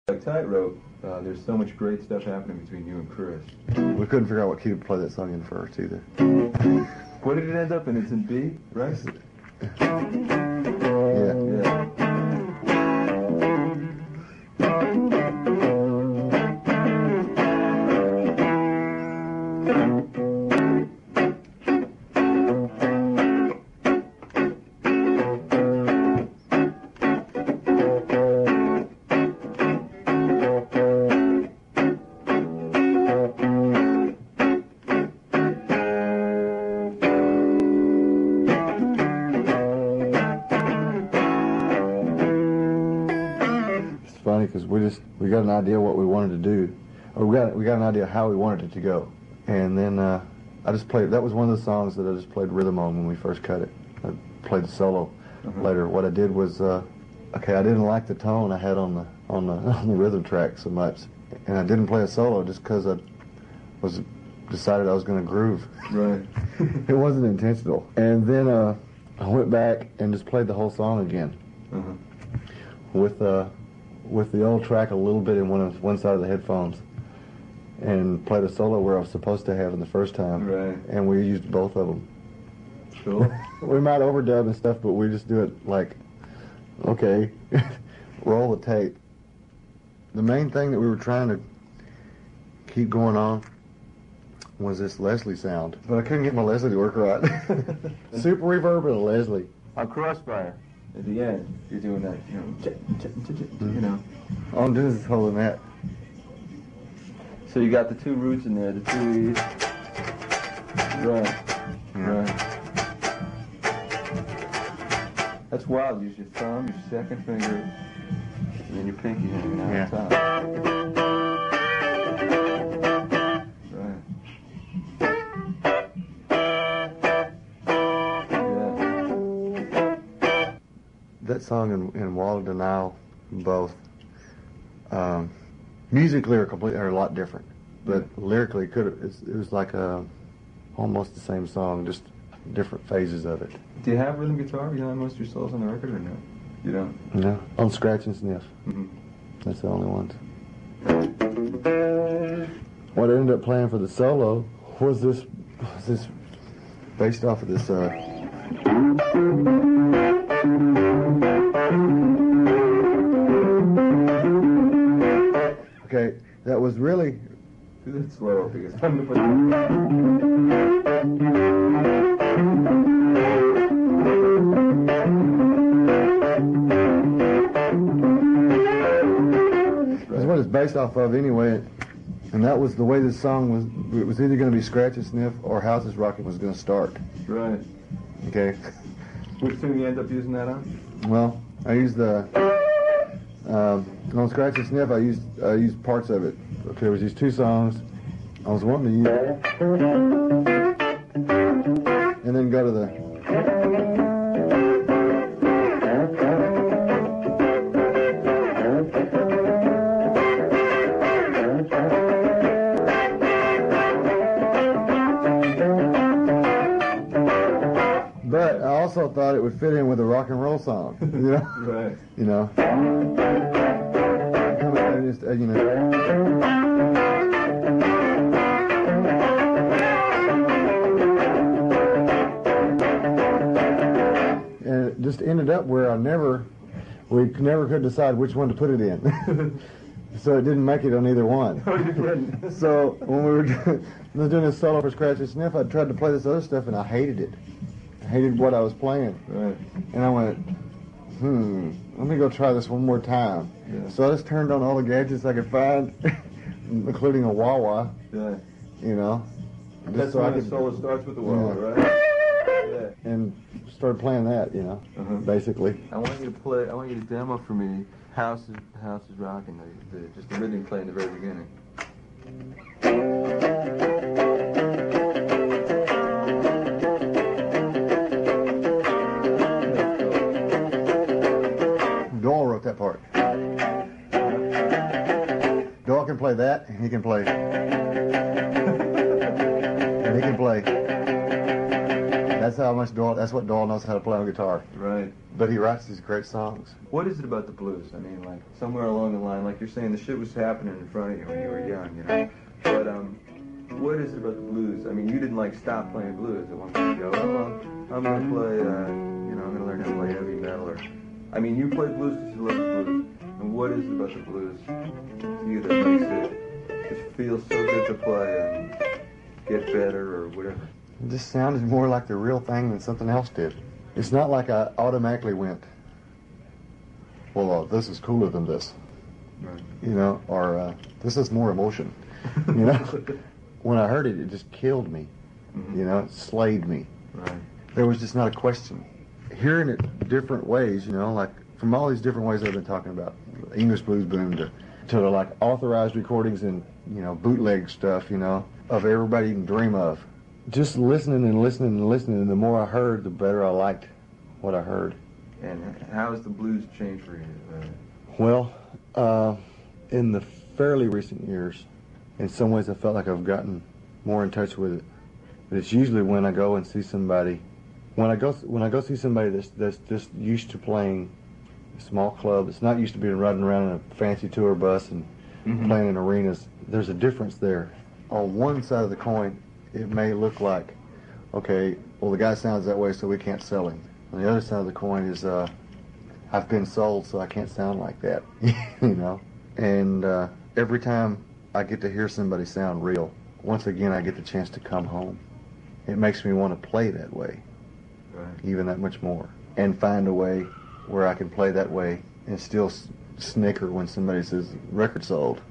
Like Tightrope, there's so much great stuff happening between you and Chris. We couldn't figure out what key to play that song in first either. What did it end up in? It's in B, right? Yeah. Because we got an idea what we wanted to do, or we got an idea how we wanted it to go, and then I just played. That was one of the songs that I just played rhythm on when we first cut it. I played the solo later. What I did was, okay, I didn't like the tone I had on the rhythm track so much, and I didn't play a solo just because I decided I was going to groove. Right. It wasn't intentional, and then I went back and just played the whole song again with the old track a little bit in one side of the headphones, and played a solo where I was supposed to have in the first time. Right. And we used both of them. Cool. We might overdub and stuff, but we just do it like, okay, roll the tape. The main thing that we were trying to keep going on was this Leslie sound, but I couldn't get my Leslie to work right. Super reverb and a Leslie. On Crossfire, at the end, you're doing that, you know. All I'm doing is holding that. So you got the two roots in there, the two E's. Right. Yeah. Right. That's wild. Use your thumb, your second finger, and then your pinky hanging out on top. Right. Yeah. That song and Wall of Denial, both, musically are a lot different, but lyrically it was like almost the same song, just different phases of it. Do you have rhythm guitar behind most of your solos on the record, or no? You don't? No, on Scratch and Sniff. Mm-hmm. That's the only ones. What I ended up playing for the solo was this based off of this. Okay, that was really. Do that slow because I'm going That's what it's based off of anyway, and that was the way this song was. It was either going to be Scratch and Sniff or Houses Rockin' was going to start. Right. Okay. Which tune you end up using that on? Well, I used the on Scratch and Sniff. I used parts of it. Okay, there was these two songs. I was wanting to use, and then go to the. But I also thought it would fit in with a rock and roll song, you know? Right. You know? Just, you know. And it just ended up where we never could decide which one to put it in. So it didn't make it on either one. Oh, you didn't? So when we were doing this solo for Scratch and Sniff, I tried to play this other stuff and I hated it. I hated what I was playing. Right. And I went, let me go try this one more time. Yeah. So I just turned on all the gadgets I could find, including a wah-wah, Yeah. you know. That's so when I the could, solo starts with the wah, right? Yeah. and started playing that, you know, basically. I want you to demo for me House is Rocking, just the rhythm play in the very beginning. Doyle wrote that part. Doyle can play that, and he can play. And he can play. That's how much Doyle. That's what Doyle knows how to play on guitar. Right. But he writes these great songs. What is it about the blues? I mean, like somewhere along the line, like you're saying, the shit was happening in front of you when you were young, you know. But what is it about the blues? I mean, you didn't like stop playing blues at one point. You go, oh, I'm gonna play, you know, I'm gonna learn how to play heavy metal. Or, I mean, you play blues because you love the blues. And what is it about the blues to you that makes it just feel so good to play and get better or whatever? It just sounded more like the real thing than something else did. It's not like I automatically went, well, this is cooler than this, right. You know, or this is more emotion, you know. When I heard it, it just killed me, you know, it slayed me. Right. There was just not a question. Hearing it different ways, you know, like from all these different ways I've been talking about, English blues boom to like authorized recordings and, you know, bootleg stuff, you know, of everybody you can dream of. Just listening and listening and listening, and the more I heard, the better I liked what I heard. And how has the blues changed for you? Well, in the fairly recent years, in some ways I felt like I've gotten more in touch with it. But it's usually when I go and see somebody, when I go see somebody that's just used to playing a small club, it's not used to being riding around in a fancy tour bus and playing in arenas. There's a difference there. On one side of the coin, it may look like, okay, well, the guy sounds that way, so we can't sell him. On the other side of the coin is, I've been sold, so I can't sound like that, you know? And every time I get to hear somebody sound real, once again, I get the chance to come home. It makes me want to play that way, right. Even that much more, and find a way where I can play that way and still snicker when somebody says, record sold.